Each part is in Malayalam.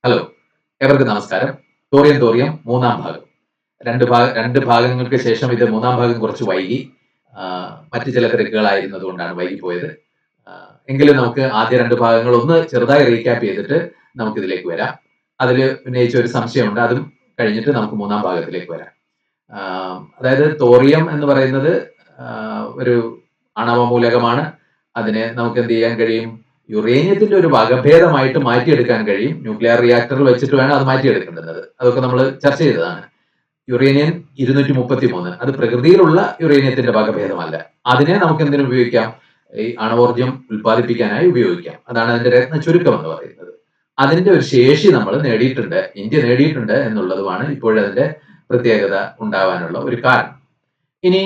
ഹലോ, എവർക്കും നമസ്കാരം. തോറിയം തോറിയം മൂന്നാം ഭാഗം. 2 ഭാഗങ്ങൾക്ക് ശേഷം ഇത് മൂന്നാം ഭാഗം കുറച്ച് വൈകി. മറ്റ് ചില തിരക്കുകളായിരുന്നതുകൊണ്ടാണ് വൈകിപ്പോയത്. എങ്കിലും നമുക്ക് ആദ്യ 2 ഭാഗങ്ങൾ ഒന്ന് ചെറുതായി റീക്യാപ്പ് ചെയ്തിട്ട് നമുക്കിതിലേക്ക് വരാം. അതില് ഉന്നയിച്ച ഒരു സംശയമുണ്ട്. അതും കഴിഞ്ഞിട്ട് നമുക്ക് മൂന്നാം ഭാഗത്തിലേക്ക് വരാം. അതായത് തോറിയം എന്ന് പറയുന്നത് ഒരു ആണവ മൂലകമാണ്. അതിനെ നമുക്ക് എന്ത് ചെയ്യാൻ കഴിയും? യുറേനിയത്തിന്റെ ഒരു വകഭേദമായിട്ട് മാറ്റിയെടുക്കാൻ കഴിയും. ന്യൂക്ലിയർ റിയാക്ടറിൽ വെച്ചിട്ട് വേണം അത് മാറ്റിയെടുക്കേണ്ടുന്നത്. അതൊക്കെ നമ്മൾ ചർച്ച ചെയ്തതാണ്. യുറേനിയം 233 അത് പ്രകൃതിയിലുള്ള യുറേനിയത്തിന്റെ വകഭേദമല്ല. അതിനെ നമുക്ക് എന്തിനു ഉപയോഗിക്കാം? ഈ ആണവോർജ്ജം ഉൽപ്പാദിപ്പിക്കാനായി ഉപയോഗിക്കാം. അതാണ് അതിന്റെ രത്ന ചുരുക്കം എന്ന് പറയുന്നത്. അതിന്റെ ഒരു ശേഷി നമ്മൾ നേടിയിട്ടുണ്ട്, ഇന്ത്യ നേടിയിട്ടുണ്ട് എന്നുള്ളതുമാണ് ഇപ്പോഴതിന്റെ പ്രത്യേകത ഉണ്ടാവാനുള്ള ഒരു കാരണം. ഇനി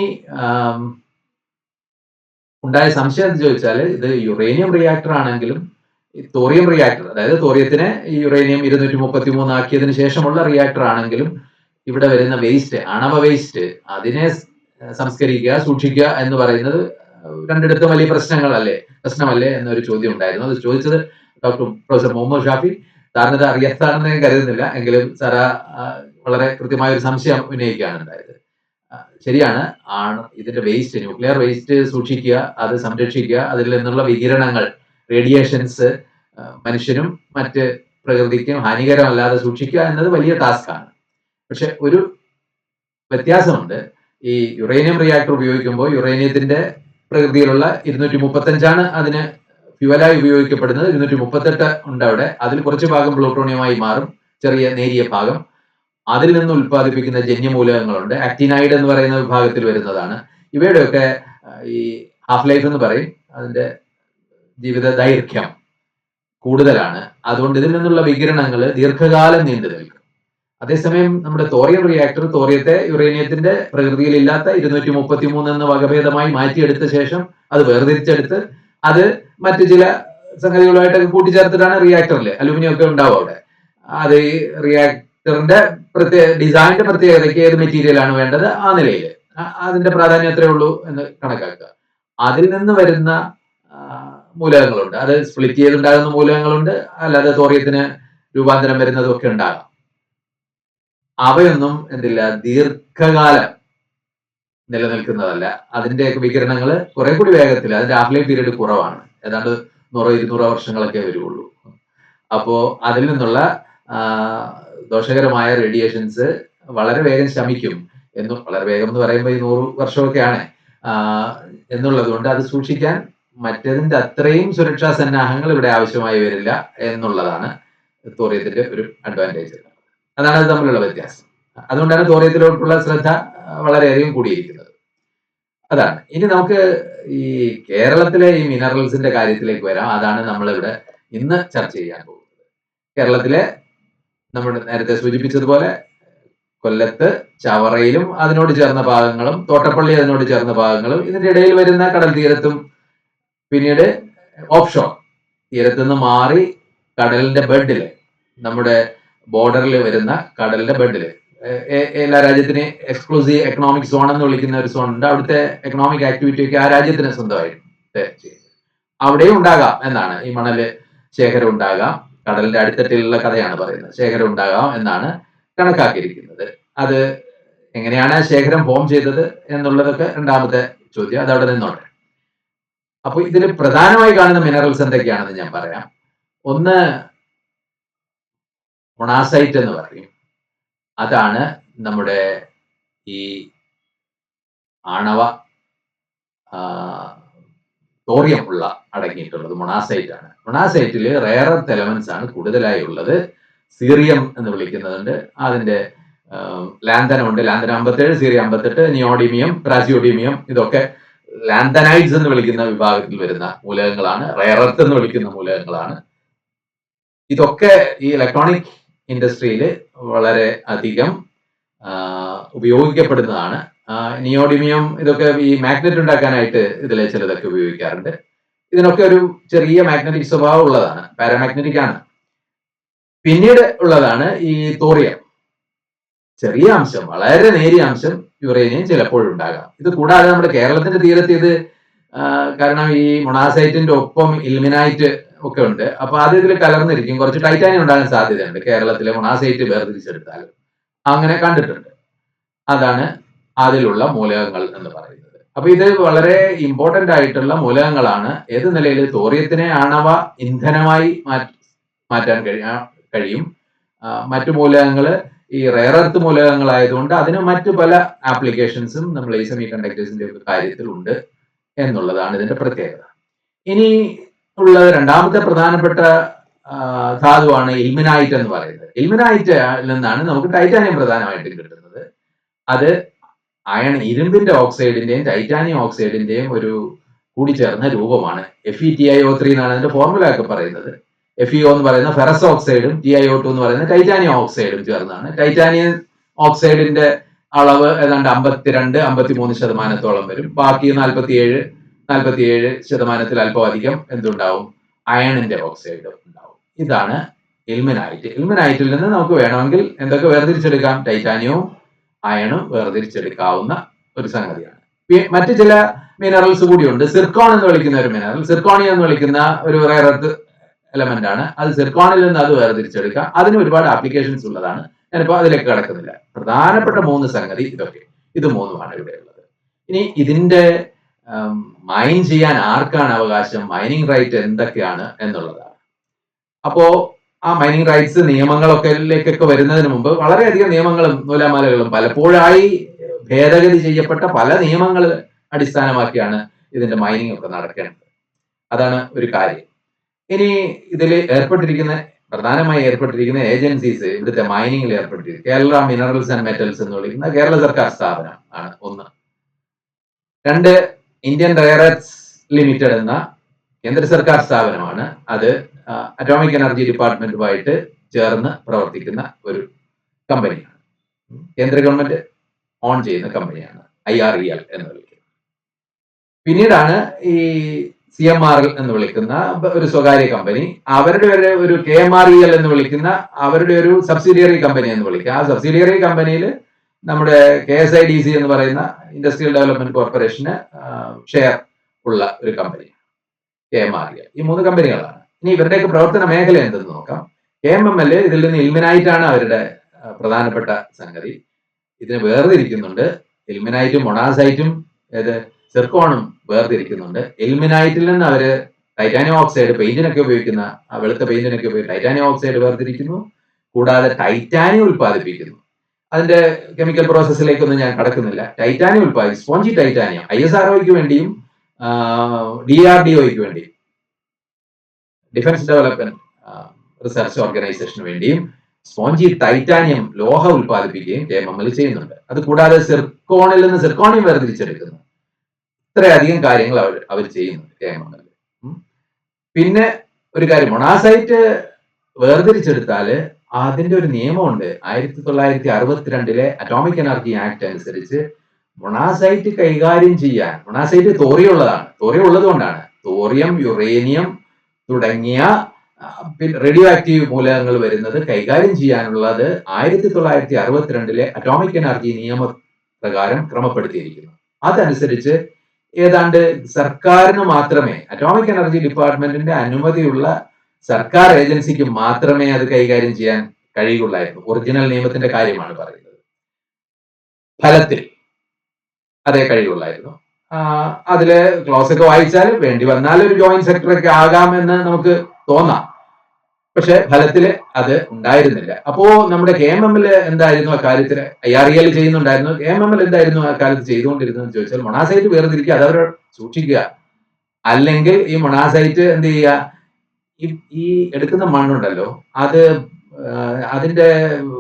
ഉണ്ടായ സംശയം എന്ന് ചോദിച്ചാൽ ഇത് യുറേനിയം റിയാക്ടർ ആണെങ്കിലും തോറിയം റിയാക്ടർ, അതായത് തോറിയത്തിനെ യുറേനിയം 233 ആക്കിയതിനു ശേഷമുള്ള റിയാക്ടർ ആണെങ്കിലും ഇവിടെ വരുന്ന വേസ്റ്റ്, ആണവ വേസ്റ്റ്, അതിനെ സംസ്കരിക്കുക, സൂക്ഷിക്കുക എന്ന് പറയുന്നത് രണ്ടിടത്തും വലിയ പ്രശ്നമല്ലേ എന്നൊരു ചോദ്യം ഉണ്ടായിരുന്നു. അത് ചോദിച്ചത് പ്രൊഫസർ മുഹമ്മദ് ഷാഫി. സാറിന് ഇത് അറിയാത്താണെന്ന് ഞാൻ കരുതുന്നില്ല, എങ്കിലും സാർ വളരെ കൃത്യമായ ഒരു സംശയം ഉന്നയിക്കുകയാണ് ഉണ്ടായത്. ശരിയാണ്. ഇതിന്റെ വേസ്റ്റ്, ന്യൂക്ലിയർ വേസ്റ്റ് സൂക്ഷിക്കുക, അത് സംരക്ഷിക്കുക, അതിൽ നിന്നുള്ള വികിരണങ്ങൾ, റേഡിയേഷൻസ് മനുഷ്യനും മറ്റ് പ്രകൃതിക്കും ഹാനികരമല്ലാതെ സൂക്ഷിക്കുക എന്നത് വലിയ ടാസ്ക്കാണ്. പക്ഷെ ഒരു വ്യത്യാസമുണ്ട്. ഈ യുറേനിയം റിയാക്ടർ ഉപയോഗിക്കുമ്പോൾ യുറേനിയത്തിന്റെ പ്രകൃതിയിലുള്ള 235 അതിന് ഫ്യുവലായി ഉപയോഗിക്കപ്പെടുന്നത്. 238 ഉണ്ട് അവിടെ. അതിൽ കുറച്ച് ഭാഗം പ്ലൂട്ടോണിയമായി മാറും, ചെറിയ നേരിയ ഭാഗം. അതിൽ നിന്ന് ഉൽപ്പാദിപ്പിക്കുന്ന ജന്യമൂലകങ്ങളുണ്ട്. ആക്ടിനൈഡ് എന്ന് പറയുന്ന വിഭാഗത്തിൽ വരുന്നതാണ്. ഇവയുടെയൊക്കെ ഈ ഹാഫ് ലൈഫ് എന്ന് പറയും, അതിന്റെ ജീവിത ദൈർഘ്യം കൂടുതലാണ്. അതുകൊണ്ട് ഇതിൽ നിന്നുള്ള വികിരണങ്ങൾ ദീർഘകാലം നീണ്ടു നിൽക്കും. അതേസമയം നമ്മുടെ തോറിയം റിയാക്ടർ തോറിയത്തെ യുറേനിയത്തിന്റെ പ്രകൃതിയിലില്ലാത്ത 233 എന്ന വകഭേദമായി മാറ്റിയെടുത്ത ശേഷം അത് വേർതിരിച്ചെടുത്ത് അത് മറ്റു ചില സംഗതികളുമായിട്ടൊക്കെ കൂട്ടിച്ചേർത്തിട്ടാണ് റിയാക്ടറിൽ അലൂമിനിയം ഒക്കെ ഉണ്ടാവും അവിടെ. അത് ഈ റിയാക്ടറിന്റെ ഡിസൈനിന്റെ പ്രത്യേകതയ്ക്ക് ഏത് മെറ്റീരിയൽ ആണ് വേണ്ടത് ആ നിലയിൽ അതിന്റെ പ്രാധാന്യം എത്രയേ ഉള്ളൂ എന്ന് കണക്കാക്കുക. അതിൽ നിന്ന് വരുന്ന മൂലകങ്ങളുണ്ട്, അത് സ്പ്ലിറ്റ് ചെയ്തുണ്ടാകുന്ന മൂലകങ്ങളുണ്ട്, അല്ലാതെ തോറിയത്തിന് രൂപാന്തരം വരുന്നതും ഒക്കെ ഉണ്ടാകാം. അവയൊന്നും എന്തില്ല, ദീർഘകാലം നിലനിൽക്കുന്നതല്ല. അതിന്റെയൊക്കെ വികിരണങ്ങൾ കുറെ കൂടി വേഗത്തിൽ, അതിന്റെ ഹാഫ് ലൈഫ് പീരീഡ് കുറവാണ്, ഏതാണ്ട് 100-200 വർഷങ്ങളൊക്കെ വരുള്ളൂ. അപ്പോ അതിൽ നിന്നുള്ള ദോഷകരമായ റേഡിയേഷൻസ് വളരെ വേഗം ശമിക്കും വളരെ വേഗം എന്ന് പറയുമ്പോൾ ഈ 100 വർഷമൊക്കെയാണ് എന്നുള്ളത് കൊണ്ട് അത് സൂക്ഷിക്കാൻ മറ്റേതിന്റെ അത്രയും സുരക്ഷാ സന്നാഹങ്ങൾ ഇവിടെ ആവശ്യമായി വരില്ല എന്നുള്ളതാണ് തോറിയത്തിന്റെ ഒരു അഡ്വാൻറ്റേജ്. അതാണ് അത് തമ്മിലുള്ള വ്യത്യാസം. അതുകൊണ്ടാണ് തോറിയത്തിലോട്ടുള്ള ശ്രദ്ധ വളരെയധികം കൂടിയിരിക്കുന്നത്. അതാണ്. ഇനി നമുക്ക് ഈ കേരളത്തിലെ ഈ മിനറൽസിന്റെ കാര്യത്തിലേക്ക് വരാം. അതാണ് നമ്മളിവിടെ ഇന്ന് ചർച്ച ചെയ്യാൻ പോകുന്നത്. കേരളത്തിലെ നമ്മൾ നേരത്തെ സൂചിപ്പിച്ചതുപോലെ കൊല്ലത്ത്, ചവറയിലും അതിനോട് ചേർന്ന ഭാഗങ്ങളും, തോട്ടപ്പള്ളി അതിനോട് ചേർന്ന ഭാഗങ്ങളും, ഇതിന്റെ ഇടയിൽ വരുന്ന കടൽ തീരത്തും, പിന്നീട് ഓഫ്ഷോർ തീരത്തു നിന്ന് മാറി കടലിന്റെ ബെഡില്, നമ്മുടെ ബോർഡറിൽ വരുന്ന കടലിന്റെ ബെഡില്, എല്ലാ രാജ്യത്തിനെയും എക്സ്ക്ലൂസീവ് എക്കണോമിക് സോൺ എന്ന് വിളിക്കുന്ന ഒരു സോൺ ഉണ്ട്. അവിടുത്തെ എക്കണോമിക് ആക്ടിവിറ്റി ഒക്കെ ആ രാജ്യത്തിന് സ്വന്തമായിട്ട് അവിടെയും ഉണ്ടാകാം എന്നാണ്. ഈ മണല് ശേഖരം ഉണ്ടാകാം, കടലിന്റെ അടിത്തട്ടിലുള്ള കഥയാണ് പറയുന്നത്, ശേഖരം ഉണ്ടാകാം എന്നാണ് കണക്കാക്കിയിരിക്കുന്നത്. അത് എങ്ങനെയാണ് ശേഖരം ഫോം ചെയ്തത് എന്നുള്ളതൊക്കെ രണ്ടാമത്തെ ചോദ്യം, അതവിടെ നിന്നോട്ടെ. അപ്പൊ ഇതിൽ പ്രധാനമായി കാണുന്ന മിനറൽസ് എന്തൊക്കെയാണെന്ന് ഞാൻ പറയാം. ഒന്ന് മൊണാസൈറ്റ് എന്ന് പറയും. അതാണ് നമ്മുടെ ഈ ആണവ തോറിയം അടങ്ങിയിട്ടുള്ളത് മൊണാസൈറ്റ് ആണ്. മൊണാസൈറ്റിൽ റെയർ എർത്ത് എലമെന്റ്സ് ആണ് കൂടുതലായി ഉള്ളത്. സീറിയം എന്ന് വിളിക്കുന്നതുണ്ട്, അതിന്റെ ലാന്തനമുണ്ട്, ലാന്തനം 57, സീറിയം 58, നിയോഡിമിയം, പ്രാസിയോഡിമിയം, ഇതൊക്കെ ലാന്തനൈഡ്സ് എന്ന് വിളിക്കുന്ന വിഭാഗത്തിൽ വരുന്ന മൂലകങ്ങളാണ്. റെയർ എർത്ത് എന്ന് വിളിക്കുന്ന മൂലകങ്ങളാണ്. ഇതൊക്കെ ഈ ഇലക്ട്രോണിക് ഇൻഡസ്ട്രിയിൽ വളരെ അധികം ഉപയോഗിക്കപ്പെടുന്നതാണ്. നിയോഡിമിയം ഇതൊക്കെ ഈ മാഗ്നറ്റ് ഉണ്ടാക്കാനായിട്ട് ഇതിലെ ചിലതൊക്കെ ഉപയോഗിക്കാറുണ്ട്. ഇതിനൊക്കെ ഒരു ചെറിയ മാഗ്നറ്റിക് സ്വഭാവം ഉള്ളതാണ്, പാരാമാഗ്നറ്റിക് ആണ്. പിന്നീട് ഉള്ളതാണ് ഈ തോറിയം. ചെറിയ അംശം, വളരെ നേരിയ അംശം യുറേനിയം ചിലപ്പോഴുണ്ടാകാം. ഇത് കൂടാതെ നമ്മുടെ കേരളത്തിന്റെ തീരത്ത് ഇത് കാരണം ഈ മൊണാസൈറ്റിന്റെ ഒപ്പം ഇൽമിനൈറ്റ് ഒക്കെ ഉണ്ട്. അപ്പൊ അത് ഇതിൽ കലർന്നിരിക്കും. കുറച്ച് ടൈറ്റാനിയം ഉണ്ടാകാൻ സാധ്യതയുണ്ട് കേരളത്തിലെ മൊണാസൈറ്റ് വേർതിരിച്ചെടുത്താൽ. അങ്ങനെ കണ്ടിട്ടുണ്ട്. അതാണ് അതിലുള്ള മൂലകങ്ങൾ എന്ന് പറയുന്നത്. അപ്പൊ ഇത് വളരെ ഇമ്പോർട്ടന്റ് ആയിട്ടുള്ള മൂലകങ്ങളാണ്. ഏത് നിലയിൽ തോറിയത്തിനെ ആണവ ഇന്ധനമായി മാറ്റാൻ കഴിയും. മറ്റു മൂലകങ്ങള് ഈ റെയർ എർത്ത് മൂലകങ്ങളായതുകൊണ്ട് അതിന് മറ്റു പല ആപ്ലിക്കേഷൻസും നമ്മൾ ഈ സെമി കണ്ടക്ടേഴ്സിന്റെ ഒക്കെ കാര്യത്തിൽ ഉണ്ട് എന്നുള്ളതാണ് ഇതിന്റെ പ്രത്യേകത. ഇനി ഉള്ള രണ്ടാമത്തെ പ്രധാനപ്പെട്ട ധാതുവാണ് ഇൽമിനൈറ്റ് എന്ന് പറയുന്നത്. ഇൽമിനൈറ്റിൽ നിന്നാണ് നമുക്ക് ടൈറ്റാനിയം പ്രധാനമായിട്ടും കിട്ടുന്നത്. അത് ഇരുമ്പിന്റെ ഓക്സൈഡിന്റെയും ടൈറ്റാനിയം ഓക്സൈഡിന്റെയും ഒരു കൂടിച്ചേർന്ന രൂപമാണ്. FeTiO3 എന്നാണ് അതിന്റെ ഫോർമുല ഒക്കെ പറയുന്നത്. FeO എന്ന് പറയുന്ന ഫെറസ് ഓക്സൈഡും TiO2 എന്ന് പറയുന്ന ടൈറ്റാനിയം ഓക്സൈഡും ചേർന്നാണ്. ടൈറ്റാനിയം ഓക്സൈഡിന്റെ അളവ് ഏതാണ്ട് 52-53% വരും. ബാക്കി 47% അല്പം അധികം എന്തുണ്ടാവും? അയണിന്റെ ഓക്സൈഡ് ഉണ്ടാവും. ഇതാണ് ഇൽമിനൈറ്റ്. ഇൽമിനൈറ്റിൽ നിന്ന് നമുക്ക് വേണമെങ്കിൽ എന്തൊക്കെ വേർതിരിച്ചെടുക്കാം? ടൈറ്റാനിയവും അയണും വേർതിരിച്ചെടുക്കാവുന്ന ഒരു സംഗതിയാണ്. മറ്റു ചില മിനറൽസ് കൂടിയുണ്ട്. സിർക്കോൺ എന്ന് വിളിക്കുന്ന ഒരു മിനറൽ, സിർക്കോണിയം എന്ന് വിളിക്കുന്ന ഒരു റെയർ എർത്ത് എലമെന്റ് ആണ്. അത് സിർക്കോണിൽ നിന്ന് അത് വേർതിരിച്ചെടുക്കാം. അതിന് ഒരുപാട് ആപ്ലിക്കേഷൻസ് ഉള്ളതാണ്. ഞാനിപ്പോ അതിലേക്ക് കടക്കുന്നില്ല. പ്രധാനപ്പെട്ട 3 സംഗതി ഇത് മൂന്നുമാണ് ഇവിടെ ഉള്ളത്. ഇനി ഇതിന്റെ മൈൻ ചെയ്യാൻ ആർക്കാണ് അവകാശം? മൈനിങ് റൈറ്റ് എന്തൊക്കെയാണ് എന്നുള്ളതാണ്. അപ്പോ ആ മൈനിങ് റൈറ്റ്സ് നിയമങ്ങളൊക്കെ വരുന്നതിന് മുമ്പ് വളരെയധികം നിയമങ്ങളും നൂലാമാലകളും പലപ്പോഴായി ഭേദഗതി ചെയ്യപ്പെട്ട പല നിയമങ്ങൾ അടിസ്ഥാനമാക്കിയാണ് ഇതിന്റെ മൈനിങ് ഒക്കെ നടക്കേണ്ടത്. അതാണ് ഒരു കാര്യം. ഇനി ഇതിൽ പ്രധാനമായി ഏർപ്പെട്ടിരിക്കുന്ന ഏജൻസീസ്, ഇവിടുത്തെ മൈനിങ്ങിൽ ഏർപ്പെട്ടിരിക്കുന്നത് കേരള മിനറൽസ് ആൻഡ് മെറ്റൽസ് എന്ന് വിളിക്കുന്ന കേരള സർക്കാർ സ്ഥാപനം ആണ് ഒന്ന്. 2, ഇന്ത്യൻ റെയർ എർത്ത് ലിമിറ്റഡ് എന്ന കേന്ദ്ര സർക്കാർ സ്ഥാപനമാണ്. അത് അറ്റോമിക് എനർജി ഡിപ്പാർട്ട്മെന്റുമായിട്ട് ചേർന്ന് പ്രവർത്തിക്കുന്ന ഒരു കമ്പനിയാണ്. കേന്ദ്ര ഗവൺമെന്റ് ഓൺ ചെയ്യുന്ന കമ്പനിയാണ്. IREL എന്ന് വിളിക്കുന്നത്. പിന്നീടാണ് ഈ CMRL എന്ന് വിളിക്കുന്ന ഒരു സ്വകാര്യ കമ്പനി, അവരുടെ ഒരു KMREL എന്ന് വിളിക്കുന്ന അവരുടെ ഒരു സബ്സിഡിയറി കമ്പനി എന്ന് വിളിക്കുക. ആ സബ്സിഡിയറി കമ്പനിയിൽ നമ്മുടെ KSIDC എന്ന് പറയുന്ന ഇൻഡസ്ട്രിയൽ ഡെവലപ്മെന്റ് കോർപ്പറേഷന് ഷെയർ ഉള്ള ഒരു കമ്പനി KMREL. ഈ 3 കമ്പനികളാണ്. ഇനി ഇവരുടെയൊക്കെ പ്രവർത്തന മേഖല എന്തെന്ന് നോക്കാം. KMML ഇതിൽ നിന്ന് ഇൽമിനൈറ്റ് ആണ് അവരുടെ പ്രധാനപ്പെട്ട സംഗതി. ഇതിനെ വേർതിരിക്കുന്നുണ്ട്. ഇൽമിനൈറ്റും മൊണാസൈറ്റും സിർക്കോണും വേർതിരിക്കുന്നുണ്ട്. ഇൽമിനൈറ്റിൽ നിന്ന് അവര് ടൈറ്റാനിയം ഓക്സൈഡ് പെയിന്റിനൊക്കെ ഉപയോഗിക്കുന്ന വെളുത്ത പെയിന്റിനൊക്കെ ഉപയോഗിക്കുന്ന ടൈറ്റാനിയം ഓക്സൈഡ് വേർതിരിക്കുന്നു. കൂടാതെ ടൈറ്റാനിയം ഉൽപ്പാദിപ്പിക്കുന്നു. അതിന്റെ കെമിക്കൽ പ്രോസസ്സിലേക്കൊന്നും ഞാൻ കടക്കുന്നില്ല. ടൈറ്റാനിയം ഉൽപ്പാദിപ്പിക്കും. സ്പോഞ്ചി ടൈറ്റാനിയം ISROയ്ക്ക് വേണ്ടിയും DRDOയ്ക്ക് വേണ്ടിയും, ഡിഫൻസ് ഡെവലപ്മെന്റ് റിസർച്ച് ഓർഗനൈസേഷന് വേണ്ടിയും സ്പോഞ്ചി ടൈറ്റാനിയം ലോഹ ഉൽപ്പാദിപ്പിക്കുകയും KMML ചെയ്യുന്നുണ്ട്. അത് കൂടാതെ സിർക്കോണിൽ നിന്ന് സിർക്കോണിയം വേർതിരിച്ചെടുക്കുന്നു. ഇത്രയധികം കാര്യങ്ങൾ അവർ ചെയ്യുന്നുണ്ട് KMML. പിന്നെ ഒരു കാര്യം, മൊണാസൈറ്റ് വേർതിരിച്ചെടുത്താൽ അതിന്റെ ഒരു നിയമമുണ്ട്. 1962 അറ്റോമിക് എനർജി ആക്ട് അനുസരിച്ച് മൊണാസൈറ്റ് കൈകാര്യം ചെയ്യാൻ, മൊണാസൈറ്റ് തോറിയുള്ളതാണ്, തോറിയം ഉള്ളത് കൊണ്ടാണ് തോറിയം, യുറേനിയം തുടങ്ങിയ റേഡിയോ ആക്റ്റീവ് മൂലകങ്ങൾ വരുന്നത് കൈകാര്യം ചെയ്യാനുള്ളത് 1962 അറ്റോമിക് എനർജി നിയമപ്രകാരം ക്രമപ്പെടുത്തിയിരിക്കുന്നു. അതനുസരിച്ച് ഏതാണ്ട് സർക്കാരിന് മാത്രമേ, അറ്റോമിക് എനർജി ഡിപ്പാർട്ട്മെന്റിന്റെ അനുമതിയുള്ള സർക്കാർ ഏജൻസിക്ക് മാത്രമേ അത് കൈകാര്യം ചെയ്യാൻ കഴിയുകയുള്ളായിരുന്നു. ഒറിജിനൽ നിയമത്തിന്റെ കാര്യമാണ് പറയുന്നത്. ഫലത്തിൽ അതേ കഴിയുള്ളായിരുന്നു. അതില് ക്ലോസ് ഒക്കെ വായിച്ചാൽ വേണ്ടി വന്നാൽ ഒരു ജോയിന്റ് സെക്രട്ടറി ആകാമെന്ന് നമുക്ക് തോന്നാം. പക്ഷെ ഫലത്തില് അത് ഉണ്ടായിരുന്നില്ല. അപ്പോ നമ്മുടെ KMML എന്തായിരുന്നു ആ കാര്യത്തിൽ? IREL ചെയ്യുന്നുണ്ടായിരുന്നു. KMML എന്തായിരുന്നു ആ കാലത്ത് ചെയ്തുകൊണ്ടിരുന്നതെന്ന് ചോദിച്ചാൽ, മൊണാസൈറ്റ് വേർതിരിക്കുക, അതവർ സൂക്ഷിക്കുക. അല്ലെങ്കിൽ ഈ മൊണാസൈറ്റ് എന്ത് ചെയ്യുക, ഈ എടുക്കുന്ന മണ്ണുണ്ടല്ലോ, അതിന്റെ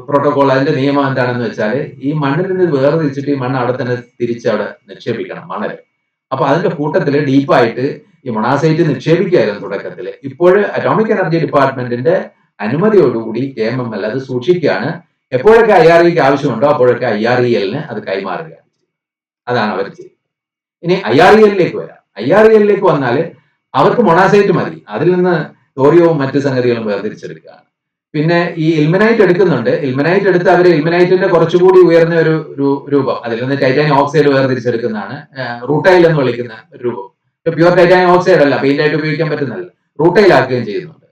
പ്രോട്ടോകോൾ, അതിന്റെ നിയമം എന്താണെന്ന് വെച്ചാൽ, ഈ മണ്ണിൽ നിന്ന് വേർതിരിച്ചിട്ട് ഈ മണ്ണ് അവിടെ തന്നെ തിരിച്ചവിടെ നിക്ഷേപിക്കണം, മണല്. അപ്പൊ അതിന്റെ കൂട്ടത്തില് ഡീപ്പായിട്ട് ഈ മൊണാസൈറ്റ് നിക്ഷേപിക്കുകയായിരുന്നു തുടക്കത്തിൽ. ഇപ്പോൾ അറ്റോമിക് എനർജി ഡിപ്പാർട്ട്മെന്റിന്റെ അനുമതിയോടുകൂടി KMML അത് സൂക്ഷിക്കുകയാണ്. എപ്പോഴൊക്കെ IREക്ക് ആവശ്യമുണ്ടോ അപ്പോഴൊക്കെ IRELന് അത് കൈമാറുകയാണ്. അതാണ് അവർ ചെയ്യുന്നത്. ഇനി IRELലേക്ക് വരാം. IRELലേക്ക് വന്നാൽ അവർക്ക് മൊണാസൈറ്റ് മതി, അതിൽ നിന്ന് തോറിയവും മറ്റു സംഗതികളും വേർതിരിച്ചെടുക്കുകയാണ്. പിന്നെ ഈ ഇൽമിനൈറ്റ് എടുക്കുന്നുണ്ട്. ഇൽമിനൈറ്റ് എടുത്ത് അവർ ഇൽമിനൈറ്റിന്റെ കുറച്ചുകൂടി ഉയർന്ന ഒരു രൂപം, അതിൽ നിന്ന് ടൈറ്റാനിയം ഓക്സൈഡ് വേർതിരിച്ചെടുക്കുന്നതാണ് റൂട്ടൈൽ എന്ന് വിളിക്കുന്ന ഒരു രൂപം. പ്യുവർ ടൈറ്റാനിയം ഓക്സൈഡ് അല്ല, പെയിന്റ് ആയിട്ട് ഉപയോഗിക്കാൻ പറ്റുന്നതല്ല. റൂട്ടൈലാക്കുകയും ചെയ്യുന്നുണ്ട്.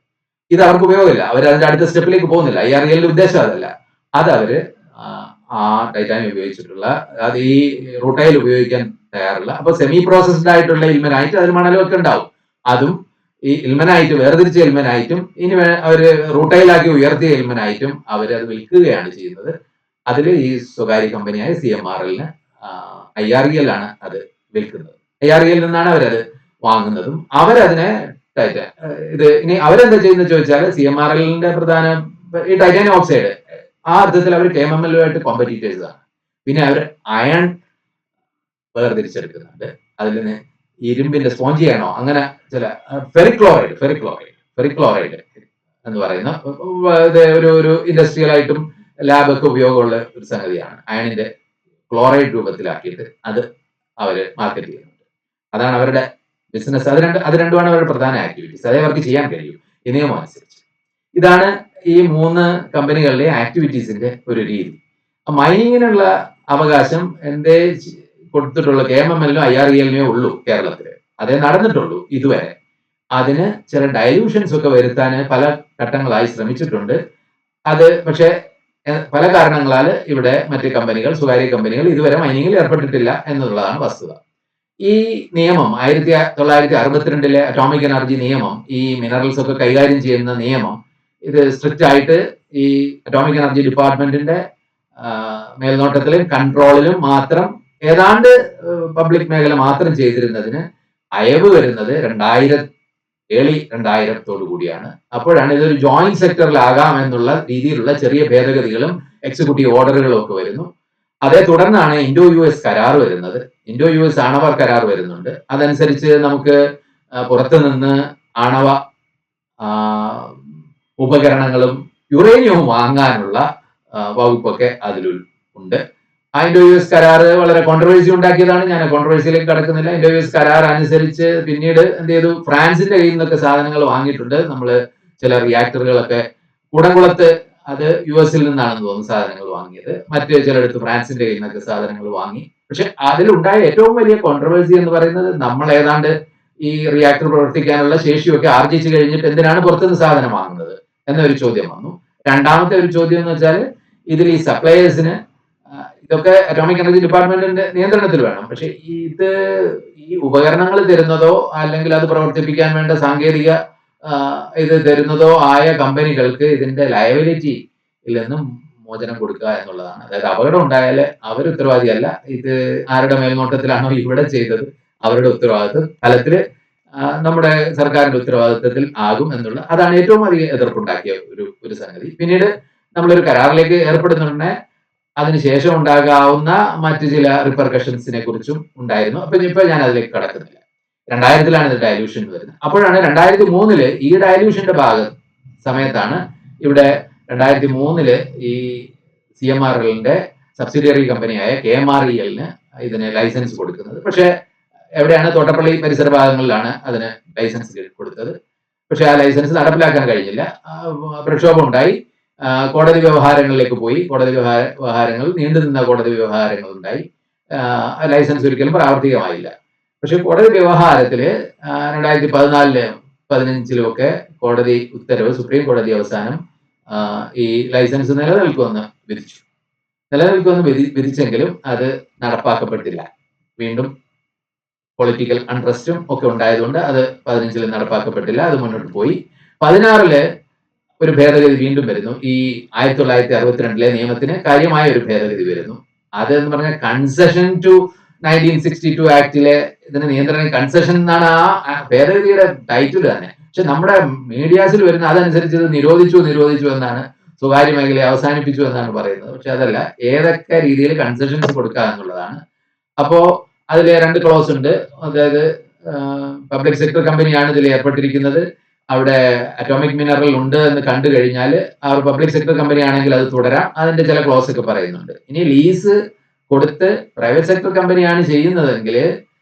ഇത് അവർക്ക് ഉപയോഗമില്ല. അവർ അതിന്റെ അടുത്ത സ്റ്റെപ്പിലേക്ക് പോകുന്നില്ല. IREL ഉദ്ദേശം അതല്ല. അത് അവര് ആ ടൈറ്റാനിയം ഉപയോഗിച്ചിട്ടുള്ള അത് ഈ റൂട്ടൈൽ ഉപയോഗിക്കാൻ തയ്യാറില്ല. അപ്പൊ സെമി പ്രോസസ്ഡ് ആയിട്ടുള്ള ഇൽമനൈറ്റ് അതിൽ മണലൊക്കെ ഉണ്ടാവും. അതും ഈ ഇൽമനൈറ്റ് വേർതിരിച്ച ഇൽമനൈറ്റും ഇനി അവര് റൂട്ടൈലാക്കി ഉയർത്തിയ ഇൽമനൈറ്റും അവരത് വിൽക്കുകയാണ് ചെയ്യുന്നത്. അതിൽ ഈ സ്വകാര്യ കമ്പനിയായ CMRL-ന് IREL ആണ് അത് വിൽക്കുന്നത്. IREL നിന്നാണ് അവരത് വാങ്ങുന്നതും അവരതിനെ ഇത് ഇനി അവരെന്താ ചെയ്യുന്നത് ചോദിച്ചാൽ CMRL-ന്റെ പ്രധാന ഈ ടൈറ്റാനിയം ഓക്സൈഡ് ആ അർത്ഥത്തിൽ അവർ KMML-ആയിട്ട് കോമ്പറ്റീറ്റേഴ്സ് ആണ്. പിന്നെ അവർ അയൺ വേർതിരിച്ചെടുക്കുന്നുണ്ട്. അതിൽ നിന്ന് ഇരുമ്പിന്റെ സ്പോഞ്ചി ആണോ അങ്ങനെ ചില ഫെറിക്ലോറൈഡ് എന്ന് പറയുന്ന ഒരു ഇൻഡസ്ട്രിയൽ ആയിട്ടും ലാബൊക്കെ ഉപയോഗമുള്ള ഒരു സംഗതിയാണ്. അയണിന്റെ ക്ലോറൈഡ് രൂപത്തിലാക്കിയിട്ട് അത് അവര് മാർക്കറ്റ് ചെയ്യുന്നുണ്ട്. അതാണ് അവരുടെ ബിസിനസ്. അത് രണ്ടുമാണ് അവരുടെ പ്രധാന ആക്ടിവിറ്റീസ്. അതേ അവർക്ക് ചെയ്യാൻ കഴിയും ഈ നിയമം അനുസരിച്ച്. ഇതാണ് ഈ 3 കമ്പനികളുടെ ആക്ടിവിറ്റീസിന്റെ ഒരു രീതി. മൈനിങ്ങിനുള്ള അവകാശം എന്തേ കൊടുത്തിട്ടുള്ള KMML-നും IREL-നും ഉള്ളൂ കേരളത്തില്. അതേ നടന്നിട്ടുള്ളൂ ഇതുവരെ. അതിന് ചില ഡൈല്യൂഷൻസ് ഒക്കെ വരുത്താൻ പല ഘട്ടങ്ങളായി ശ്രമിച്ചിട്ടുണ്ട്. അത് പക്ഷെ പല കാരണങ്ങളാൽ ഇവിടെ മറ്റ് കമ്പനികൾ, സ്വകാര്യ കമ്പനികൾ ഇതുവരെ മൈനിങ്ങിൽ ഏർപ്പെട്ടിട്ടില്ല എന്നുള്ളതാണ് വസ്തുത. ഈ നിയമം 1962-ലെ അറ്റോമിക് എനർജി നിയമം, ഈ മിനറൽസ് ഒക്കെ കൈകാര്യം ചെയ്യുന്ന നിയമം, ഇത് സ്ട്രിക്റ്റ് ആയിട്ട് ഈ അറ്റോമിക് എനർജി ഡിപ്പാർട്ട്മെന്റിന്റെ മേൽനോട്ടത്തിലും കൺട്രോളിലും മാത്രം ഏതാണ്ട് പബ്ലിക് മേഖല മാത്രം ചെയ്തിരുന്നതിന് അയവ് വരുന്നത് 2000 കൂടിയാണ്. അപ്പോഴാണ് ഇതൊരു ജോയിന്റ് സെക്ടറിലാകാം എന്നുള്ള രീതിയിലുള്ള ചെറിയ ഭേദഗതികളും എക്സിക്യൂട്ടീവ് ഓർഡറുകളും ഒക്കെ വരുന്നു. അതേ തുടർന്നാണ് ഇൻഡോ-US കരാർ വരുന്നത്. ഇൻഡോ-US ആണവ കരാർ വരുന്നുണ്ട്. അതനുസരിച്ച് നമുക്ക് പുറത്തു നിന്ന് ആണവ ഉപകരണങ്ങളും യുറേനിയവും വാങ്ങാനുള്ള വകുപ്പൊക്കെ അതിലുണ്ട്. ആ ഇൻഡോ-US കരാർ വളരെ കോൺട്രവേഴ്സി ഉണ്ടാക്കിയതാണ്. ഞാൻ കോൺട്രവേഴ്സിയിലേക്ക് കടക്കുന്നില്ല. ഇൻഡോ-US കരാർ അനുസരിച്ച് പിന്നീട് എന്ത് ചെയ്തു, ഫ്രാൻസിന്റെ കയ്യിൽ നിന്നൊക്കെ സാധനങ്ങൾ വാങ്ങിയിട്ടുണ്ട്. നമ്മള് ചില റിയാക്ടറുകളൊക്കെ കൂടംകുളത്ത്, അത് US-ൽ നിന്നാണെന്ന് തോന്നുന്നു സാധനങ്ങൾ വാങ്ങിയത്. മറ്റ് ചിലയിടത്ത് ഫ്രാൻസിന്റെ കയ്യിൽ നിന്നൊക്കെ സാധനങ്ങൾ വാങ്ങി. പക്ഷെ അതിലുണ്ടായ ഏറ്റവും വലിയ കോൺട്രവേഴ്സി എന്ന് പറയുന്നത്, നമ്മൾ ഏതാണ്ട് ഈ റിയാക്ടർ പ്രവർത്തിക്കാനുള്ള ശേഷിയൊക്കെ ആർജിച്ചു കഴിഞ്ഞിട്ട് എന്തിനാണ് പുറത്തുനിന്ന് സാധനം വാങ്ങുന്നത് എന്നൊരു ചോദ്യം വന്നു. രണ്ടാമത്തെ ഒരു ചോദ്യം എന്ന് വെച്ചാൽ, ഇതിൽ ഈ സപ്ലയേഴ്സിന് ഇതൊക്കെ അറ്റോമിക് എനർജി ഡിപ്പാർട്ട്മെന്റിന്റെ നിയന്ത്രണത്തിൽ വേണം. പക്ഷെ ഇത് ഈ ഉപകരണങ്ങൾ തരുന്നതോ അല്ലെങ്കിൽ അത് പ്രവർത്തിപ്പിക്കാൻ വേണ്ട സാങ്കേതിക ഇത് തരുന്നതോ ആയ കമ്പനികൾക്ക് ഇതിന്റെ ലയബിലിറ്റിയിൽ നിന്നും മോചനം കൊടുക്കുക എന്നുള്ളതാണ്. അതായത് അപകടം ഉണ്ടായാൽ അവർ ഉത്തരവാദിയല്ല. ഇത് ആരുടെ മേൽനോട്ടത്തിലാണോ ഇവിടെ ചെയ്തത് അവരുടെ ഉത്തരവാദിത്വം തലത്തിൽ നമ്മുടെ സർക്കാരിന്റെ ഉത്തരവാദിത്വത്തിൽ ആകും എന്നുള്ള, അതാണ് ഏറ്റവും അധികം എതിർപ്പുണ്ടാക്കിയ ഒരു സംഗതി. പിന്നീട് നമ്മളൊരു കരാറിലേക്ക് ഏർപ്പെടുന്നുണ്ടെ അതിനുശേഷം ഉണ്ടാകാവുന്ന മറ്റു ചില റിപ്പർക്കഷൻസിനെ കുറിച്ചും ഉണ്ടായിരുന്നു. ഇപ്പൊ ഞാൻ അതിലേക്ക് കടക്കുന്നില്ല. 2000-ലാണ് ഇത് ഡയലൂഷൻ വരുന്നത്. അപ്പോഴാണ് 2003-ല് ഈ ഡയലൂഷന്റെ സമയത്താണ് ഇവിടെ 2003-ല് ഈ CMRL-ന്റെ സബ്സിഡിയറി കമ്പനിയായ KMREL-ന് ഇതിന് ലൈസൻസ് കൊടുക്കുന്നത്. പക്ഷെ എവിടെയാണ്? തോട്ടപ്പള്ളി പരിസര ഭാഗങ്ങളിലാണ് അതിന് ലൈസൻസ് കൊടുത്തത്. പക്ഷെ ആ ലൈസൻസ് നടപ്പിലാക്കാൻ കഴിഞ്ഞില്ല. പ്രക്ഷോഭം ഉണ്ടായി. കോടതി വ്യവഹാരങ്ങളിലേക്ക് പോയി. കോടതി വ്യവഹാരങ്ങൾ നീണ്ടുനിന്ന കോടതി വ്യവഹാരങ്ങൾ ഉണ്ടായി. ലൈസൻസ് ഒരിക്കലും പ്രാവർത്തികമായില്ല. പക്ഷെ കോടതി വ്യവഹാരത്തില് 2014-ലും 2015-ലും ഒക്കെ കോടതി ഉത്തരവ്, സുപ്രീം കോടതി അവസാനം ഈ ലൈസൻസ് നിലനിൽക്കുമെന്ന് വിധിച്ചെങ്കിലും അത് നടപ്പാക്കപ്പെട്ടില്ല. വീണ്ടും പൊളിറ്റിക്കൽ അൺട്രസ്റ്റും ഒക്കെ ഉണ്ടായതുകൊണ്ട് അത് 2015-ൽ നടപ്പാക്കപ്പെട്ടില്ല. അത് മുന്നോട്ട് പോയി. 2016-ല് ഒരു ഭേദഗതി വീണ്ടും വരുന്നു. ഈ 1962-ലെ നിയമത്തിന് കാര്യമായ ഒരു ഭേദഗതി വരുന്നു. അത് എന്ന് പറഞ്ഞാൽ കൺസെഷൻ ടു 1962 ആക്ടിലെ ഇതിന് നിയന്ത്രണം, കൺസെഷൻ എന്നാണ് ആ ഭേദഗതിയുടെ ടൈറ്റിൽ തന്നെ. പക്ഷെ നമ്മുടെ മീഡിയാസിൽ വരുന്ന അതനുസരിച്ച് ഇത് നിരോധിച്ചു എന്നാണ്, സ്വകാര്യ മേഖലയെ അവസാനിപ്പിച്ചു എന്നാണ് പറയുന്നത്. പക്ഷെ അതല്ല, ഏതൊക്കെ രീതിയിൽ കൺസെഷൻസ് കൊടുക്കുക എന്നുള്ളതാണ്. അപ്പോ അതിൽ 2 ക്ലോസ് ഉണ്ട്. അതായത് പബ്ലിക് സെക്ടർ കമ്പനിയാണ് ഇതിൽ ഏർപ്പെട്ടിരിക്കുന്നത്. അവിടെ അറ്റോമിക് മിനറൽ ഉണ്ട് എന്ന് കണ്ടു കഴിഞ്ഞാൽ ആ ഒരു പബ്ലിക് സെക്ടർ കമ്പനി ആണെങ്കിൽ അത് തുടരാം. അതിന്റെ ചില ക്ലോസ് ഒക്കെ പറയുന്നുണ്ട്. ഇനി ലീസ് കൊടുത്ത് പ്രൈവറ്റ് സെക്ടർ കമ്പനിയാണ് ചെയ്യുന്നതെങ്കിൽ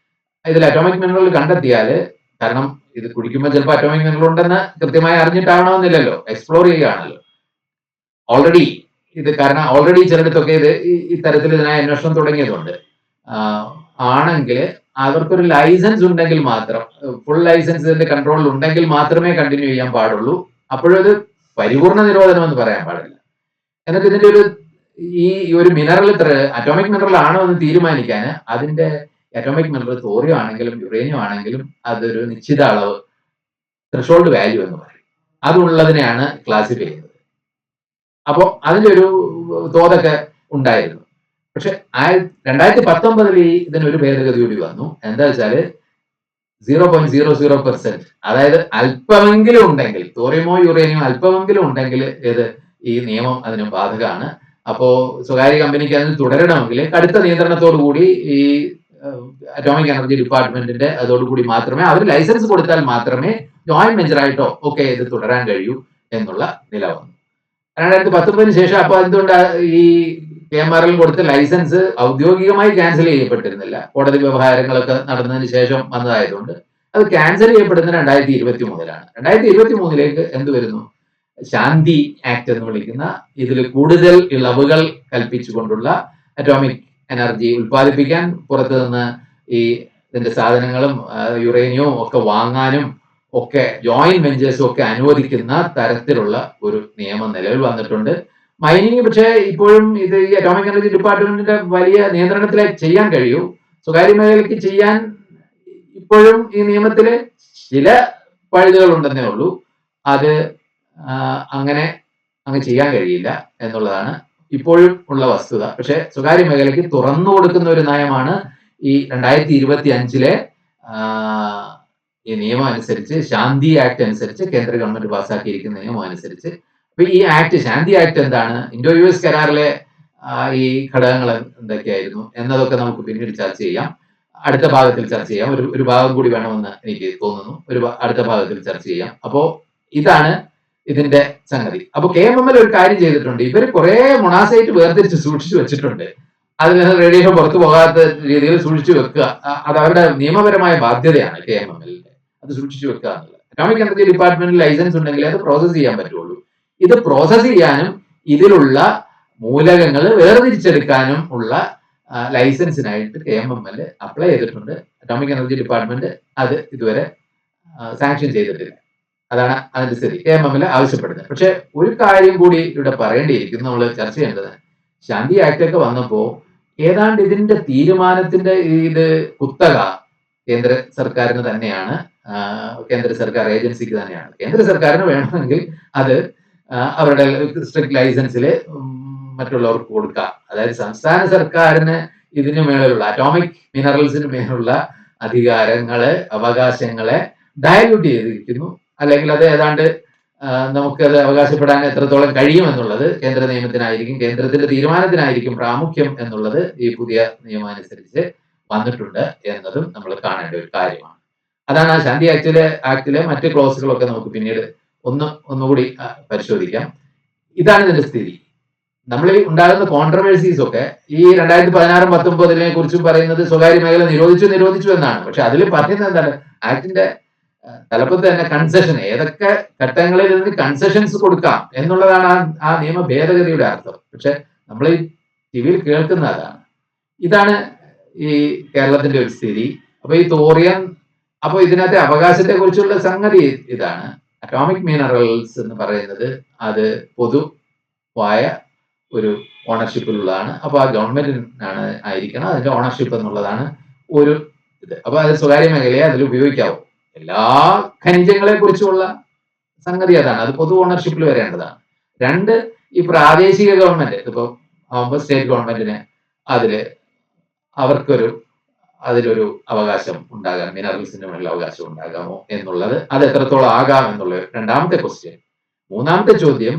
ഇതിൽ അറ്റോമിക് മിനറൽ കണ്ടെത്തിയാൽ, കാരണം ഇത് കുടിക്കുമ്പോൾ ചിലപ്പോൾ അറ്റോമിക് മിനറൽ ഉണ്ടെന്ന് കൃത്യമായി അറിഞ്ഞിട്ടാവണമെന്നില്ലല്ലോ, എക്സ്പ്ലോർ ചെയ്യുകയാണല്ലോ ഓൾറെഡി ഇത്. കാരണം ഓൾറെഡി ചിലയിടത്തൊക്കെ ഇത് ഇത്തരത്തിൽ ഇതിനായി അന്വേഷണം തുടങ്ങിയതുണ്ട്. ആണെങ്കിൽ അവർക്കൊരു ലൈസൻസ് ഉണ്ടെങ്കിൽ മാത്രം, ഫുൾ ലൈസൻസിന്റെ കൺട്രോളിൽ ഉണ്ടെങ്കിൽ മാത്രമേ കണ്ടിന്യൂ ചെയ്യാൻ പാടുള്ളൂ. അപ്പോഴത് പരിപൂർണ നിരോധനം എന്ന് പറയാൻ പാടില്ല. എന്നിട്ട് ഇതിന്റെ ഈ ഒരു മിനറൽ അറ്റോമിക് മിനറൽ ആണോ എന്ന് തീരുമാനിക്കാൻ അതിന്റെ അറ്റോമിക് മിനറൽ തോറിയം ആണെങ്കിലും യുറേനിയം ആണെങ്കിലും അതൊരു നിശ്ചിത അളവ് ത്രെഷോൾഡ് വാല്യൂ എന്ന് പറയും, അതുള്ളതിനെയാണ് ക്ലാസിഫൈ ചെയ്യുന്നത്. അപ്പോൾ അതിന്റെ ഒരു തോതൊക്കെ ഉണ്ടായിരുന്നു. പക്ഷെ 2019 ഇതിനൊരു ഭേദഗതി കൂടി വന്നു. എന്താ വെച്ചാല് 0.00%, അതായത് അല്പമെങ്കിലും ഉണ്ടെങ്കിൽ, തോറിയമോ യുറേനിയമോ അല്പമെങ്കിലും ഉണ്ടെങ്കിൽ ഈ നിയമം അതിന് ബാധകമാണ്. അപ്പോ സ്വകാര്യ കമ്പനിക്ക് അതിന് തുടരണമെങ്കിൽ കടുത്ത നിയന്ത്രണത്തോടു കൂടി ഈ അറ്റോമിക് എനർജി ഡിപ്പാർട്ട്മെന്റിന്റെ അതോടുകൂടി മാത്രമേ അവർ ലൈസൻസ് കൊടുത്താൽ മാത്രമേ ജോയിന്റ് വെഞ്ചറായിട്ടോ ഒക്കെ ഇത് തുടരാൻ കഴിയൂ എന്നുള്ള നില വന്നു. 2019 ശേഷം അപ്പൊ എന്തുകൊണ്ട് ഈ KMRL കൊടുത്ത ലൈസൻസ് ഔദ്യോഗികമായി ക്യാൻസൽ ചെയ്യപ്പെട്ടിരുന്നില്ല, കോടതി വ്യവഹാരങ്ങളൊക്കെ നടന്നതിന് ശേഷം വന്നതായതുകൊണ്ട് അത് ക്യാൻസൽ ചെയ്യപ്പെടുന്ന 2023-ലാണ്. 2023-ലേക്ക് എന്ത് വരുന്നു? ശാന്തി ആക്ട് എന്ന് വിളിക്കുന്ന ഇതിൽ കൂടുതൽ ഇളവുകൾ കൽപ്പിച്ചുകൊണ്ടുള്ള അറ്റോമിക് എനർജി ഉൽപ്പാദിപ്പിക്കാൻ പുറത്തു നിന്ന് ഈ ഇതിന്റെ സാധനങ്ങളും യുറേനിയവും ഒക്കെ വാങ്ങാനും ഒക്കെ ജോയിന്റ് വെഞ്ചേഴ്സും ഒക്കെ അനുവദിക്കുന്ന തരത്തിലുള്ള ഒരു നിയമം നിലവിൽ വന്നിട്ടുണ്ട്. മൈനിങ് പക്ഷേ ഇപ്പോഴും ഇത് ഈ അറ്റോമിക് എനർജി ഡിപ്പാർട്ട്മെന്റിന്റെ വലിയ നിയന്ത്രണത്തിലെ ചെയ്യാൻ കഴിയൂ. സ്വകാര്യ മേഖലയ്ക്ക് ചെയ്യാൻ ഇപ്പോഴും ഈ നിയമത്തില് ചില പഴുതുകൾ ഉണ്ടെന്നേ ഉള്ളൂ. അത് അങ്ങനെ ചെയ്യാൻ കഴിയില്ല എന്നുള്ളതാണ് ഇപ്പോഴും ഉള്ള വസ്തുത. പക്ഷെ സ്വകാര്യ മേഖലയ്ക്ക് തുറന്നു കൊടുക്കുന്ന ഒരു നയമാണ് ഈ 2025-ലെ ഈ നിയമം അനുസരിച്ച്, ശാന്തി ആക്ട് അനുസരിച്ച് കേന്ദ്ര ഗവൺമെന്റ് പാസ്സാക്കിയിരിക്കുന്ന നിയമം അനുസരിച്ച്. അപ്പൊ ഈ ആക്ട്, ശാന്തി ആക്ട് എന്താണ്, ഇൻഡോ US കരാറിലെ ഈ ഘടകങ്ങൾ എന്തൊക്കെയായിരുന്നു എന്നതൊക്കെ നമുക്ക് പിന്നീട് ചർച്ച ചെയ്യാം, അടുത്ത ഭാഗത്തിൽ ചർച്ച ചെയ്യാം. ഒരു ഭാഗം കൂടി വേണമെന്ന് എനിക്ക് തോന്നുന്നു, അടുത്ത ഭാഗത്തിൽ ചർച്ച ചെയ്യാം. അപ്പോ ഇതാണ് ഇതിന്റെ സംഗതി. അപ്പൊ KMML ഒരു കാര്യം ചെയ്തിട്ടുണ്ട്, ഇവർ കുറെ മൊണാസൈറ്റ് വേർതിരിച്ച് സൂക്ഷിച്ചു വെച്ചിട്ടുണ്ട്. അതിൽ നിന്ന് റേഡിയേഷൻ പുറത്തു പോകാത്ത രീതിയിൽ സൂക്ഷിച്ചു വെക്കുക, അത് അവരുടെ നിയമപരമായ ബാധ്യതയാണ് KMML-ന്റെ, അത് സൂക്ഷിച്ചു വെക്കുക എന്നുള്ളത്. അറ്റോമിക് എനർജി ഡിപ്പാർട്ട്മെന്റിൽ ലൈസൻസ് ഉണ്ടെങ്കിൽ അത് പ്രോസസ് ചെയ്യാൻ പറ്റുള്ളൂ. ഇത് പ്രോസസ് ചെയ്യാനും ഇതിലുള്ള മൂലകങ്ങൾ വേർതിരിച്ചെടുക്കാനും ഉള്ള ലൈസൻസിനായിട്ട് KMML അപ്ലൈ ചെയ്തിട്ടുണ്ട്. അറ്റോമിക് എനർജി ഡിപ്പാർട്ട്മെന്റ് അത് ഇതുവരെ സാങ്ഷൻ ചെയ്തിട്ടില്ല. അതാണ് അതിന്റെ സ്ഥിതി. KMML ആവശ്യപ്പെടുന്നത്. പക്ഷെ ഒരു കാര്യം കൂടി ഇവിടെ പറയേണ്ടിയിരിക്കുന്നു, നമ്മൾ ചർച്ച ചെയ്യേണ്ടത്. ശാന്തി ആക്ട് ഒക്കെ വന്നപ്പോ ഏതാണ്ട് ഇതിന്റെ തീരുമാനത്തിന്റെ ഇത് കുത്തക കേന്ദ്ര സർക്കാരിന് തന്നെയാണ്, കേന്ദ്ര സർക്കാർ ഏജൻസിക്ക് തന്നെയാണ്. കേന്ദ്ര സർക്കാരിന് വേണമെങ്കിൽ അത് അവരുടെ സ്ട്രിക്ട് ലൈസൻസിൽ മറ്റുള്ളവർക്ക് കൊടുക്കാം. അതായത് സംസ്ഥാന സർക്കാരിന് ഇതിന് മേലുള്ള അറ്റോമിക് മിനറൽസിന് മേലുള്ള അധികാരങ്ങളെ, അവകാശങ്ങളെ ഡയല്യൂട്ട് ചെയ്തിരിക്കുന്നു. അല്ലെങ്കിൽ അത് ഏതാണ്ട് നമുക്കത് അവകാശപ്പെടാൻ എത്രത്തോളം കഴിയുമെന്നുള്ളത് കേന്ദ്ര നിയമത്തിനായിരിക്കും, കേന്ദ്രത്തിന്റെ തീരുമാനത്തിനായിരിക്കും പ്രാമുഖ്യം എന്നുള്ളത് ഈ പുതിയ നിയമം അനുസരിച്ച് വന്നിട്ടുണ്ട് എന്നതും നമ്മൾ കാണേണ്ട ഒരു കാര്യമാണ്. അതാണ് ആ ശാന്തി ആക്ടിലെ മറ്റ് ക്ലോസുകളൊക്കെ നമുക്ക് പിന്നീട് ഒന്നുകൂടി പരിശോധിക്കാം. ഇതാണ് ഇതിന്റെ സ്ഥിതി. നമ്മൾ ഈ ഉണ്ടാകുന്ന കോൺട്രവേഴ്സീസ് ഒക്കെ ഈ 2016-19 കുറിച്ചും പറയുന്നത് സ്വകാര്യ മേഖല നിരോധിച്ചു എന്നാണ്. പക്ഷെ അതിൽ പറയുന്നത് എന്താണ്, ആക്ടിന്റെ തലപ്പത്ത് തന്നെ കൺസെഷൻ, ഏതൊക്കെ ഘട്ടങ്ങളിൽ നിന്ന് കൺസെഷൻസ് കൊടുക്കാം എന്നുള്ളതാണ് ആ നിയമ ഭേദഗതിയുടെ അർത്ഥം. പക്ഷെ നമ്മൾ ഈ ടിവിയിൽ കേൾക്കുന്ന അതാണ്. ഇതാണ് ഈ കേരളത്തിന്റെ ഒരു സ്ഥിതി. അപ്പൊ ഈ തോറിയം, അപ്പൊ ഇതിനകത്തെ അവകാശത്തെ കുറിച്ചുള്ള സംഗതി ഇതാണ്. അറ്റോമിക് മിനറൽസ് എന്ന് പറയുന്നത് അത് പൊതുവായ ഒരു ഓണർഷിപ്പിലുള്ളതാണ്. അപ്പൊ ആ ഗവൺമെന്റിനാണ് ആയിരിക്കണം അതിന്റെ ഓണർഷിപ്പ് എന്നുള്ളതാണ് ഒരു ഇത്. അപ്പൊ അത് സ്വകാര്യ മേഖലയെ അതിൽ ഉപയോഗിക്കാവൂ. എല്ലാ ഖനിജങ്ങളെ കുറിച്ചുള്ള സംഗതി അതാണ്, അത് പൊതു ഓണർഷിപ്പിൽ വരേണ്ടതാണ്. 2, ഈ പ്രാദേശിക ഗവൺമെന്റ്, ഇപ്പൊ സ്റ്റേറ്റ് ഗവൺമെന്റിന് അതിലൊരു അവകാശം ഉണ്ടാകാം, മിനറൽസിന്റെ മേലുള്ള അവകാശം ഉണ്ടാകാമോ എന്നുള്ളത്, അത് എത്രത്തോളം ആകാം എന്നുള്ളത് രണ്ടാമത്തെ ക്വസ്റ്റ്യൻ. മൂന്നാമത്തെ ചോദ്യം,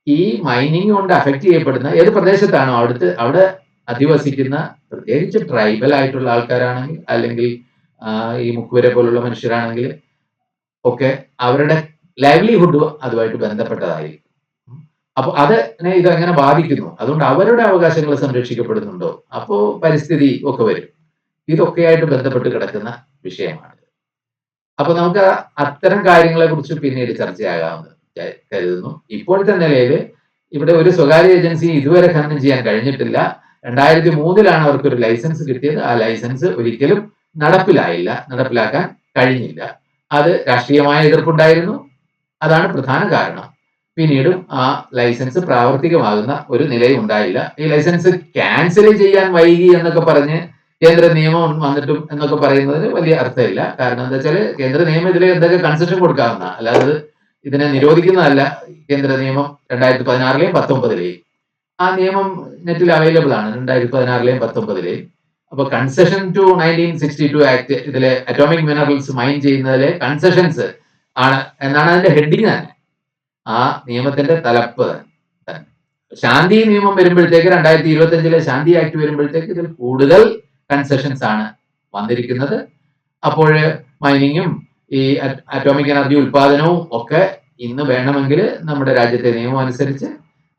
ഈ മൈനിങ് കൊണ്ട് അഫക്റ്റ് ചെയ്യപ്പെടുന്ന ഏത് പ്രദേശത്താണോ അവിടെ അധിവസിക്കുന്ന പ്രത്യേകിച്ച് ട്രൈബൽ ആയിട്ടുള്ള ആൾക്കാരാണെങ്കിൽ, അല്ലെങ്കിൽ ഈ മുക്കുവരെ പോലുള്ള മനുഷ്യരാണെങ്കിൽ ഒക്കെ അവരുടെ ലൈവ്ലിഹുഡ് അതുമായിട്ട് ബന്ധപ്പെട്ടതായിരിക്കും. അപ്പൊ ഇതെങ്ങനെ ബാധിക്കുന്നു, അതുകൊണ്ട് അവരുടെ അവകാശങ്ങൾ സംരക്ഷിക്കപ്പെടുന്നുണ്ടോ, അപ്പോ പരിസ്ഥിതി ഒക്കെ വരും. ഇതൊക്കെയായിട്ട് ബന്ധപ്പെട്ട് കിടക്കുന്ന വിഷയമാണ്. അപ്പൊ നമുക്ക് അത്തരം കാര്യങ്ങളെ കുറിച്ച് പിന്നീട് ചർച്ചയാകാമെന്ന് കരുതുന്നു. ഇപ്പോഴത്തെ നിലയിൽ ഇവിടെ ഒരു സ്വകാര്യ ഏജൻസി ഇതുവരെ ഖനനം ചെയ്യാൻ കഴിഞ്ഞിട്ടില്ല. 2003-ലാണ് അവർക്കൊരു ലൈസൻസ് കിട്ടിയത്. ആ ലൈസൻസ് ഒരിക്കലും നടപ്പിലാക്കാൻ കഴിഞ്ഞില്ല. അത് രാഷ്ട്രീയമായ എതിർപ്പുണ്ടായിരുന്നു. അതാണ് പ്രധാന കാരണം. പിന്നീടും ആ ലൈസൻസ് പ്രാവർത്തികമാകുന്ന ഒരു നിലയും ഉണ്ടായില്ല. ഈ ലൈസൻസ് ക്യാൻസൽ ചെയ്യാൻ വൈകി എന്നൊക്കെ പറഞ്ഞ് കേന്ദ്ര നിയമം വന്നിട്ടും എന്നൊക്കെ പറയുന്നതിന് വലിയ അർത്ഥമില്ല. കാരണം എന്താ വെച്ചാൽ കേന്ദ്ര നിയമം ഇതിൽ എന്തൊക്കെ കൺസെഷൻ കൊടുക്കാവുന്ന, അല്ലാതെ ഇതിനെ നിരോധിക്കുന്നതല്ല. കേന്ദ്ര നിയമം 2016ലെയും 19ലെയും ആ നിയമം നെറ്റിൽ അവൈലബിൾ ആണ്. 2016ലെയും 19ലെയും. അപ്പൊ കൺസെഷൻ ടു 1962 ആക്ട് ഇതിലെ അറ്റോമിക് മിനറൽസ് മൈൻ ചെയ്യുന്നതിലെ കൺസെഷൻസ് ആണ് എന്നാണ് അതിന്റെ ഹെഡിങ് തന്നെ. ആ നിയമത്തിന്റെ തലപ്പ് തന്നെ. ശാന്തി നിയമം വരുമ്പോഴത്തേക്ക് 2025ലെ ശാന്തി ആക്ട് വരുമ്പോഴത്തേക്ക് ഇതിൽ കൂടുതൽ കൺസെഷൻസ് ആണ് വന്നിരിക്കുന്നത്. അപ്പോൾ മൈനിങ്ങും ഈ അറ്റോമിക് എനർജി ഉൽപാദനവും ഒക്കെ ഇന്ന് വേണമെങ്കിൽ നമ്മുടെ രാജ്യത്തെ നിയമം അനുസരിച്ച്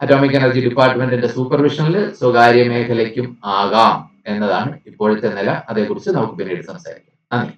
അറ്റോമിക് എനർജി ഡിപ്പാർട്ട്മെന്റിന്റെ സൂപ്പർവിഷനിൽ സ്വകാര്യ മേഖലയ്ക്കും ആകാം എന്നതാണ് ഇപ്പോഴത്തെ നില. അതേക്കുറിച്ച് നമുക്ക് പിന്നീട് സംസാരിക്കാം. നന്ദി.